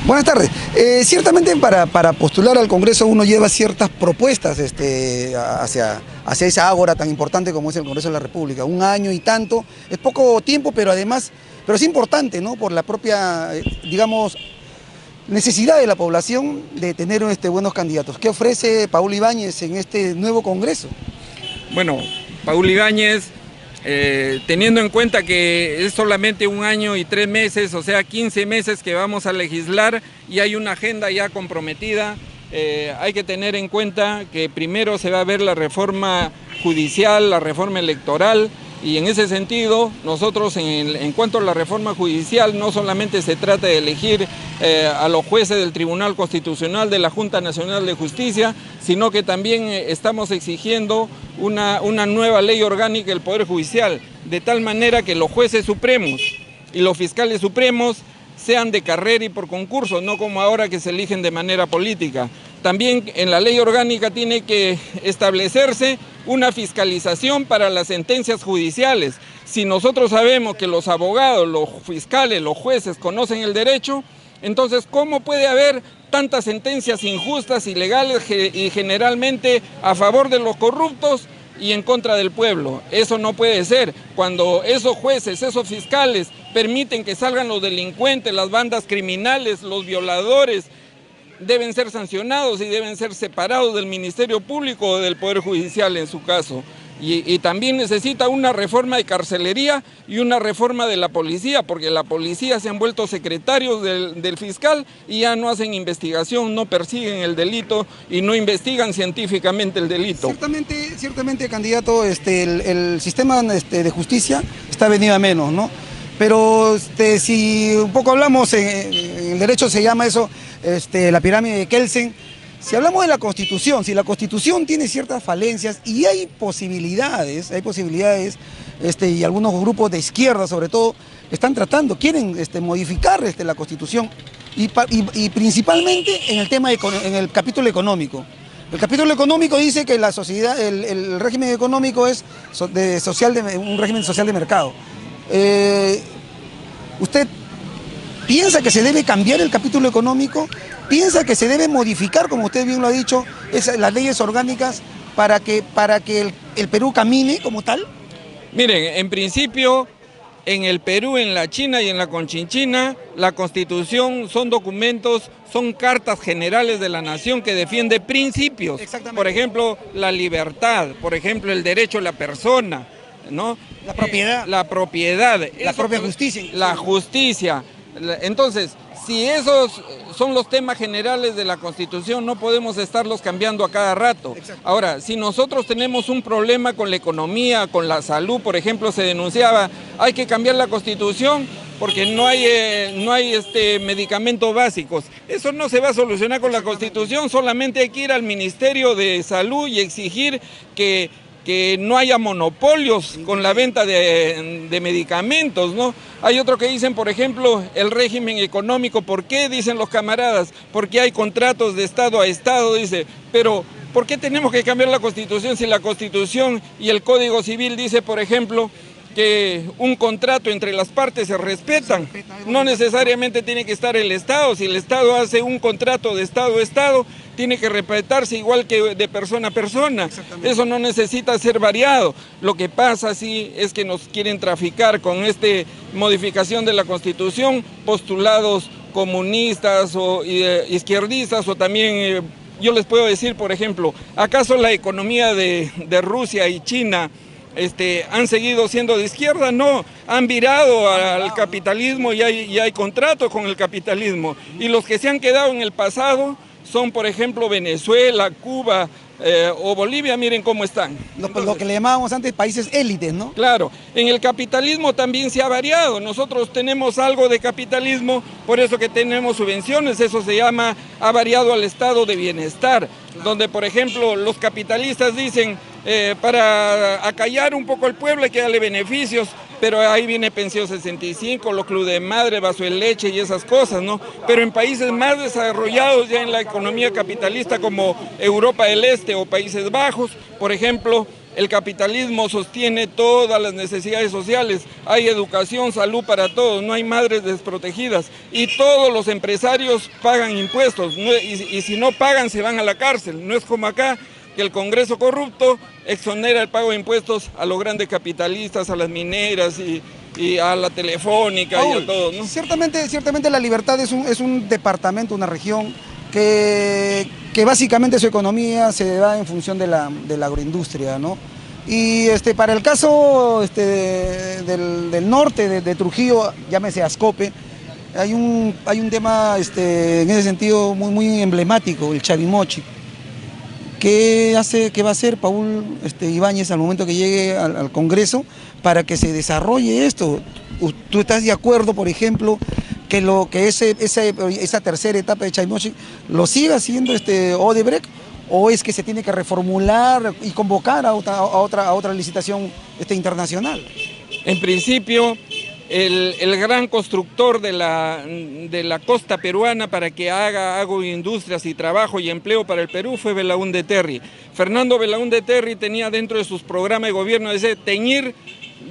Buenas tardes. Ciertamente para postular al Congreso uno lleva ciertas propuestas hacia esa ágora tan importante como es el Congreso de la República. Un año y tanto, es poco tiempo, pero además, es importante, ¿no? Por la propia, digamos, necesidad de la población de tener buenos candidatos. ¿Qué ofrece Paul Ibáñez en este nuevo Congreso? Bueno, Paul Ibáñez, teniendo en cuenta que es solamente un año y 3 meses, o sea 15 meses que vamos a legislar y hay una agenda ya comprometida, hay que tener en cuenta que primero se va a ver la reforma judicial, la reforma electoral, y en ese sentido nosotros en cuanto a la reforma judicial no solamente se trata de elegir a los jueces del Tribunal Constitucional, de la Junta Nacional de Justicia, sino que también estamos exigiendo una nueva ley orgánica del Poder Judicial, de tal manera que los jueces supremos y los fiscales supremos sean de carrera y por concurso, no como ahora que se eligen de manera política. También en la ley orgánica tiene que establecerse una fiscalización para las sentencias judiciales. Si nosotros sabemos que los abogados, los fiscales, los jueces conocen el derecho, entonces ¿cómo puede haber tantas sentencias injustas, ilegales y generalmente a favor de los corruptos y en contra del pueblo? Eso no puede ser. Cuando esos jueces, esos fiscales permiten que salgan los delincuentes, las bandas criminales, los violadores, deben ser sancionados y deben ser separados del Ministerio Público o del Poder Judicial en su caso. Y también necesita una reforma de carcelería y una reforma de la policía, porque la policía se han vuelto secretarios del fiscal y ya no hacen investigación, no persiguen el delito y no investigan científicamente el delito. Ciertamente candidato, el sistema de justicia está venido a menos, ¿no? Pero si un poco hablamos, en el derecho se llama eso la pirámide de Kelsen. Si hablamos de la Constitución, si la Constitución tiene ciertas falencias y hay posibilidades, y algunos grupos de izquierda sobre todo están tratando, quieren modificar la Constitución y principalmente en el tema en el capítulo económico. El capítulo económico dice que la sociedad, el régimen económico es un régimen social de mercado. ¿Usted piensa que se debe cambiar el capítulo económico? ¿Piensa que se debe modificar, como usted bien lo ha dicho, las leyes orgánicas para que el Perú camine como tal? Miren, en principio, en el Perú, en la China y en la Conchinchina, la Constitución son documentos, son cartas generales de la nación que defiende principios. Por ejemplo, la libertad, por ejemplo, el derecho a la persona, ¿no? La propiedad. La propiedad. La propia justicia. La justicia. Entonces, si esos son los temas generales de la Constitución, no podemos estarlos cambiando a cada rato. Exacto. Ahora, si nosotros tenemos un problema con la economía, con la salud, por ejemplo, se denunciaba, hay que cambiar la Constitución porque no hay medicamentos básicos. Eso no se va a solucionar con la Constitución, solamente hay que ir al Ministerio de Salud y exigir que no haya monopolios con la venta de medicamentos, ¿no? Hay otro que dicen, por ejemplo, el régimen económico. ¿Por qué? Dicen los camaradas, porque hay contratos de Estado a Estado, dice, pero ¿por qué tenemos que cambiar la Constitución si la Constitución y el Código Civil dice, por ejemplo, que un contrato entre las partes se respetan? No necesariamente tiene que estar el Estado. Si el Estado hace un contrato de Estado a Estado, tiene que respetarse igual que de persona a persona. Eso no necesita ser variado. Lo que pasa sí es que nos quieren traficar con esta modificación de la Constitución, postulados comunistas o izquierdistas, o también, yo les puedo decir, por ejemplo, ¿acaso la economía de Rusia y China han seguido siendo de izquierda? No, han virado al capitalismo y hay contratos con el capitalismo. Y los que se han quedado en el pasado son, por ejemplo, Venezuela, Cuba o Bolivia, miren cómo están. Lo que le llamábamos antes países élites, ¿no? Claro, en el capitalismo también se ha variado. Nosotros tenemos algo de capitalismo, por eso que tenemos subvenciones, eso se llama, ha variado al estado de bienestar, donde, por ejemplo, los capitalistas dicen, para acallar un poco al pueblo hay que darle beneficios, pero ahí viene Pensión 65, los clubes de madre, vaso de leche y esas cosas, ¿no? Pero en países más desarrollados ya en la economía capitalista como Europa del Este o Países Bajos, por ejemplo, El capitalismo sostiene todas las necesidades sociales, hay educación, salud para todos, no hay madres desprotegidas y todos los empresarios pagan impuestos y si no pagan se van a la cárcel. No es como acá que el Congreso corrupto exonera el pago de impuestos a los grandes capitalistas, a las mineras y a la telefónica y a todo, ¿no? Ciertamente La Libertad es un departamento, una región que básicamente su economía se da en función de la agroindustria, ¿no? Y para el caso del norte de Trujillo, llámese Ascope, hay un tema en ese sentido muy emblemático, el Chavimochi. ¿Qué va a hacer Paul Ibáñez al momento que llegue al Congreso para que se desarrolle esto? ¿Tú estás de acuerdo, por ejemplo, que esa tercera etapa de Chavimochi lo siga haciendo Odebrecht, o es que se tiene que reformular y convocar a otra licitación internacional? En principio, el gran constructor de la costa peruana para que haga agroindustrias y trabajo y empleo para el Perú fue Belaúnde Terry. Fernando Belaúnde Terry tenía dentro de sus programas de gobierno ese teñir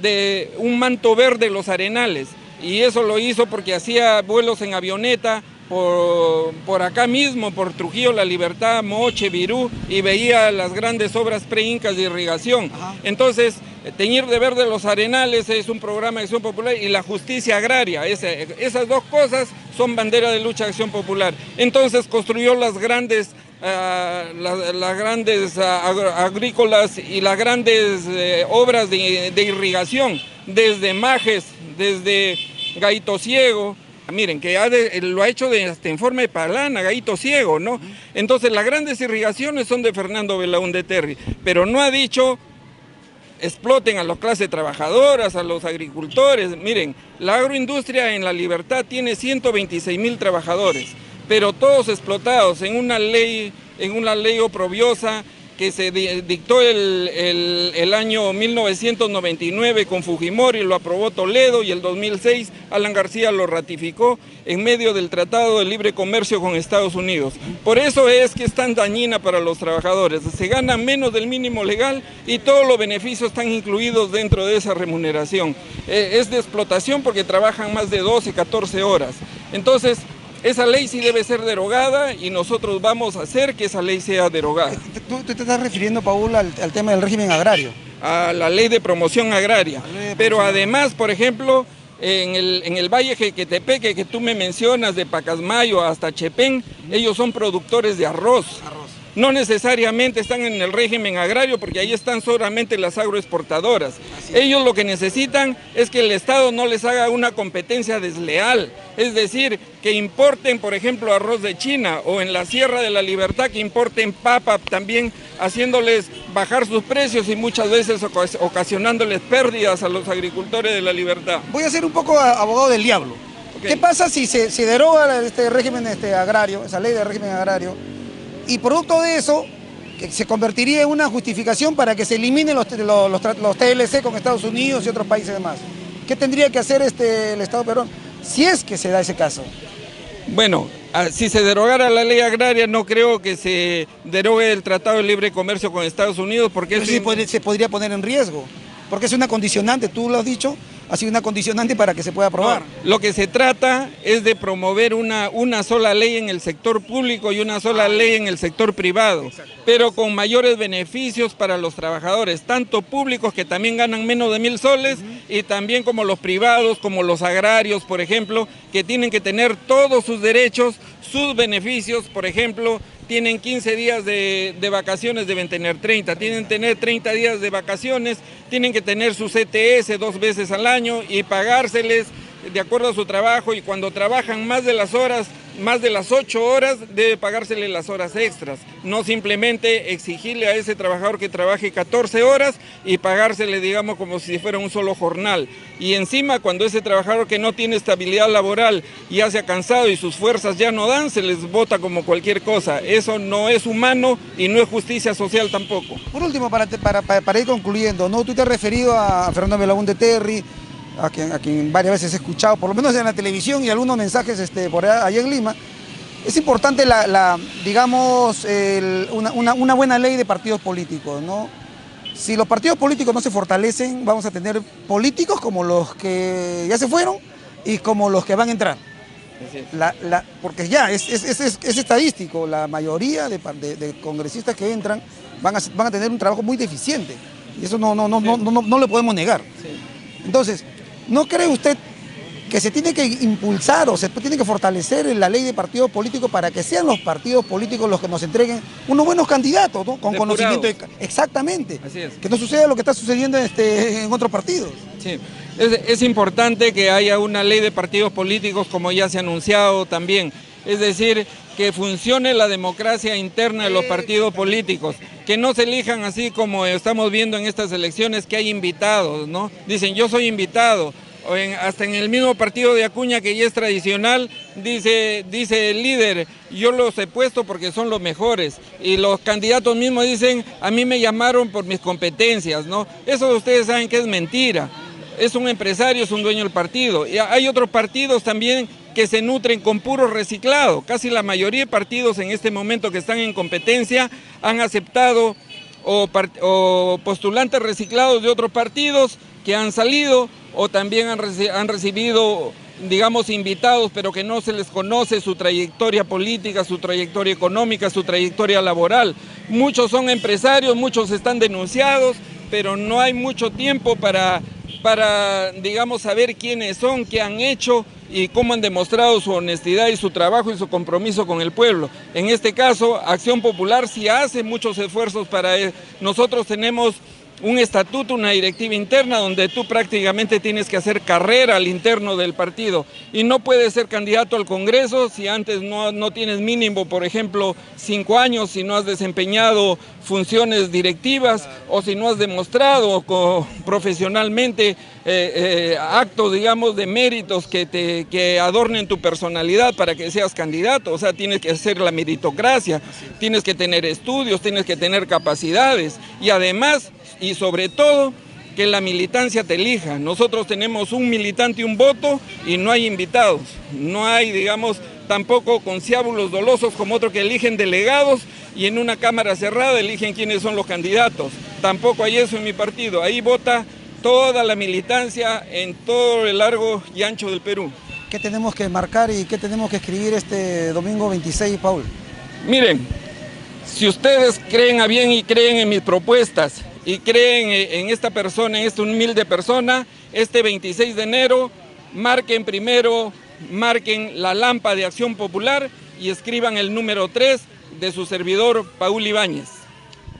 de un manto verde los arenales, y eso lo hizo porque hacía vuelos en avioneta por acá mismo, por Trujillo, La Libertad, Moche, Virú, y veía las grandes obras preincas de irrigación. Ajá. Entonces, teñir de verde los arenales es un programa de acción popular, y la justicia agraria, esas dos cosas son bandera de lucha de acción popular. Entonces construyó las grandes agrícolas y las grandes obras de irrigación, desde Majes, desde Gaito Ciego. Miren, que lo ha hecho hasta en forma de palana, Gaito Ciego, ¿no? Entonces las grandes irrigaciones son de Fernando Belaúnde Terry, pero no ha dicho exploten a las clases trabajadoras, a los agricultores. Miren, la agroindustria en La Libertad tiene 126.000 trabajadores, pero todos explotados en una ley oprobiosa que se dictó el año 1999 con Fujimori, lo aprobó Toledo, y el 2006 Alan García lo ratificó en medio del Tratado de Libre Comercio con Estados Unidos. Por eso es que es tan dañina para los trabajadores. Se gana menos del mínimo legal y todos los beneficios están incluidos dentro de esa remuneración. Es de explotación porque trabajan más de 12, 14 horas. Entonces, esa ley sí debe ser derogada y nosotros vamos a hacer que esa ley sea derogada. ¿Tú te estás refiriendo, Paul, al tema del régimen agrario? A la ley de promoción agraria. Pero además, por ejemplo, en el Valle Jequetepeque que tú me mencionas, de Pacasmayo hasta Chepén, ellos son productores de arroz. No necesariamente están en el régimen agrario porque ahí están solamente las agroexportadoras. Ellos lo que necesitan es que el Estado no les haga una competencia desleal. Es decir, que importen, por ejemplo, arroz de China, o en la Sierra de La Libertad que importen papa también, haciéndoles bajar sus precios y muchas veces ocasionándoles pérdidas a los agricultores de La Libertad. Voy a ser un poco abogado del diablo. Okay. ¿Qué pasa si se deroga este régimen agrario, esa ley de régimen agrario, y producto de eso que se convertiría en una justificación para que se eliminen los TLC con Estados Unidos y otros países más? ¿Qué tendría que hacer el Estado peruano si es que se da ese caso? Bueno, si se derogara la ley agraria, no creo que se derogue el Tratado de Libre Comercio con Estados Unidos, porque eso sí se podría poner en riesgo, porque es una condicionante, tú lo has dicho, ha sido una condicionante para que se pueda aprobar. No, lo que se trata es de promover una sola ley en el sector público y una sola ley en el sector privado. Exacto. Pero con mayores beneficios para los trabajadores, tanto públicos que también ganan menos de 1.000 soles, y también como los privados, como los agrarios, por ejemplo, que tienen que tener todos sus derechos, sus beneficios. Por ejemplo, tienen 15 días de vacaciones, deben tener 30, tienen que tener 30 días de vacaciones, tienen que tener su CTS 2 veces al año y pagárseles de acuerdo a su trabajo, y cuando trabajan más de las 8 horas, debe pagársele las horas extras, no simplemente exigirle a ese trabajador que trabaje 14 horas y pagársele, digamos, como si fuera un solo jornal. Y encima, cuando ese trabajador que no tiene estabilidad laboral ya se ha cansado y sus fuerzas ya no dan, se les bota como cualquier cosa. Eso no es humano y no es justicia social tampoco. Por último, para ir concluyendo, ¿no? Tú te has referido a Fernando Belaúnde Terry, a quien varias veces he escuchado, por lo menos en la televisión, y algunos mensajes por allá en Lima. Es importante digamos, una buena ley de partidos políticos, ¿no? Si los partidos políticos no se fortalecen, vamos a tener políticos como los que ya se fueron y como los que van a entrar. Porque ya es estadístico, la mayoría de congresistas que entran van a tener un trabajo muy deficiente. Y eso no le podemos negar. Sí. Entonces, ¿no cree usted que se tiene que impulsar o se tiene que fortalecer la ley de partidos políticos para que sean los partidos políticos los que nos entreguen unos buenos candidatos, ¿no? Con conocimiento? Exactamente. Así es. Que no suceda lo que está sucediendo en otros partidos. Sí. Es importante que haya una ley de partidos políticos, como ya se ha anunciado también. Es decir, que funcione la democracia interna de los partidos políticos, que no se elijan así como estamos viendo en estas elecciones, que hay invitados, ¿no? Dicen, yo soy invitado. Hasta en el mismo partido de Acuña, que ya es tradicional, dice el líder, yo los he puesto porque son los mejores. Y los candidatos mismos dicen, a mí me llamaron por mis competencias, ¿no? Eso ustedes saben que es mentira. Es un empresario, es un dueño del partido. Y hay otros partidos también que se nutren con puro reciclado. Casi la mayoría de partidos en este momento que están en competencia han aceptado o postulantes reciclados de otros partidos que han salido, o también han recibido, digamos, invitados, pero que no se les conoce su trayectoria política, su trayectoria económica, su trayectoria laboral. Muchos son empresarios, muchos están denunciados, pero no hay mucho tiempo para digamos, saber quiénes son, qué han hecho y cómo han demostrado su honestidad y su trabajo y su compromiso con el pueblo. En este caso, Acción Popular sí hace muchos esfuerzos para... Nosotros tenemos un estatuto, una directiva interna donde tú prácticamente tienes que hacer carrera al interno del partido y no puedes ser candidato al Congreso si antes no tienes mínimo, por ejemplo, 5 años, si no has desempeñado funciones directivas o si no has demostrado profesionalmente actos, digamos, de méritos que adornen tu personalidad para que seas candidato. O sea, tienes que hacer la meritocracia, tienes que tener estudios, tienes que tener capacidades y además, y sobre todo, que la militancia te elija. Nosotros tenemos un militante y un voto y no hay invitados. No hay, digamos, tampoco conciliábulos dolosos como otros que eligen delegados y en una cámara cerrada eligen quiénes son los candidatos. Tampoco hay eso en mi partido. Ahí vota toda la militancia en todo el largo y ancho del Perú. ¿Qué tenemos que marcar y qué tenemos que escribir este domingo 26, Paul? Miren, si ustedes creen a bien y creen en mis propuestas y creen en esta persona, en esta humilde persona, este 26 de enero, marquen la lámpara de Acción Popular y escriban el número 3 de su servidor, Paul Ibáñez.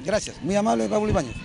Gracias, muy amable, Paul Ibáñez.